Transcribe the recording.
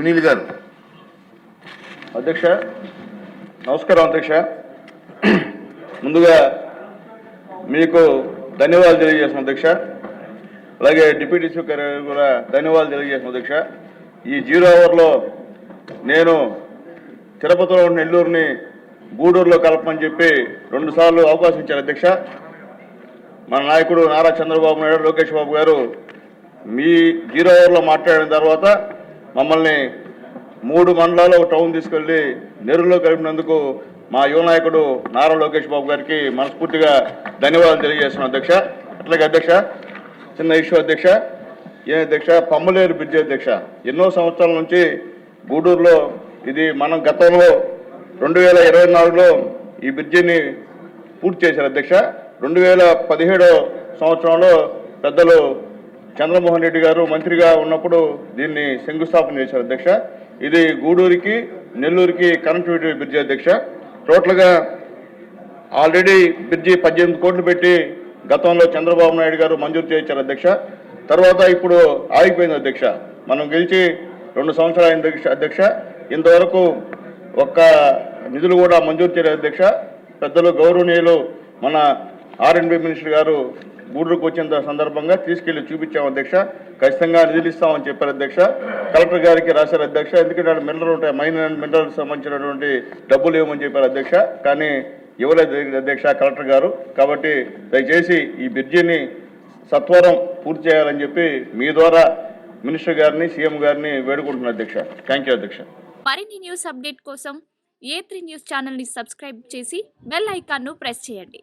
సునీల్ గారు. అధ్యక్ష నమస్కారం. అధ్యక్ష, ముందుగా మీకు ధన్యవాదాలు తెలియజేస్తాం అధ్యక్ష. అలాగే డిప్యూటీ స్పీకర్ కూడా ధన్యవాదాలు తెలియజేస్తాం అధ్యక్ష. ఈ 0 అవర్లో నేను తిరుపతిలో ఉన్న నెల్లూరుని గూడూరులో కలపమని చెప్పి 2 సార్లు అవకాశం ఇచ్చారు అధ్యక్ష. మన నాయకుడు నారా చంద్రబాబు నాయుడు, లోకేష్ బాబు గారు మీ 0 అవర్లో మాట్లాడిన తర్వాత మమ్మల్ని 3 మండలాలు ఒక టౌన్ తీసుకెళ్లి నెల్లూరులో కలిపినందుకు మా యువ నాయకుడు నారా లోకేష్ బాబు గారికి మనస్ఫూర్తిగా ధన్యవాదాలు తెలియజేస్తున్నాం అధ్యక్ష. అట్లాగే అధ్యక్ష, చిన్న ఇష్యూ అధ్యక్ష. అధ్యక్ష, పమ్మలేరు బ్రిడ్జి అధ్యక్ష, ఎన్నో సంవత్సరాల నుంచి గూడూరులో ఇది మనం గతంలో 2024లో ఈ బ్రిడ్జిని పూర్తి చేశారు అధ్యక్ష. 2017 సంవత్సరంలో పెద్దలు చంద్రమోహన్ రెడ్డి గారు మంత్రిగా ఉన్నప్పుడు దీన్ని శంకుస్థాపన చేశారు అధ్యక్ష. ఇది గూడూరుకి నెల్లూరుకి కనెక్టివిటీ బ్రిడ్జి అధ్యక్ష. టోటల్గా ఆల్రెడీ బ్రిడ్జి 18 కోట్లు పెట్టి గతంలో చంద్రబాబు నాయుడు గారు మంజూరు చేయించారు అధ్యక్ష. తర్వాత ఇప్పుడు ఆగిపోయింది అధ్యక్ష. మనం గెలిచి 2 సంవత్సరాలు అయింది అధ్యక్ష. ఇంతవరకు ఒక్క నిధులు కూడా మంజూరు చేయలేదు అధ్యక్ష. పెద్దలు గౌరవనీయులు మన R&B మినిస్టర్ గారు గూడూరుకు వచ్చిన సందర్భంగా తీసుకెళ్లి చూపించాము అధ్యక్ష. ఖచ్చితంగా నిధులు ఇస్తామని చెప్పారు అధ్యక్ష. కలెక్టర్ గారికి రాశారు అధ్యక్ష. ఎందుకంటే మినరల్ ఉంటాయి, మైన్ అండ్ మినరల్ సంబంధించినటువంటి డబ్బులు ఇవ్వమని చెప్పారు అధ్యక్ష. కానీ ఇవ్వలేదు అధ్యక్ష కలెక్టర్ గారు. కాబట్టి దయచేసి ఈ బ్రిడ్జిని సత్వరం పూర్తి చేయాలని చెప్పి మీ ద్వారా మినిస్టర్ గారిని, సీఎం గారిని వేడుకుంటున్నాను అధ్యక్ష. థ్యాంక్ యూ అధ్యక్ష. మరిన్ని న్యూస్ అప్డేట్ కోసం A3 న్యూస్ ఛానల్ని సబ్స్క్రైబ్ చేసి బెల్ ఐకాన్ను ప్రెస్ చేయండి.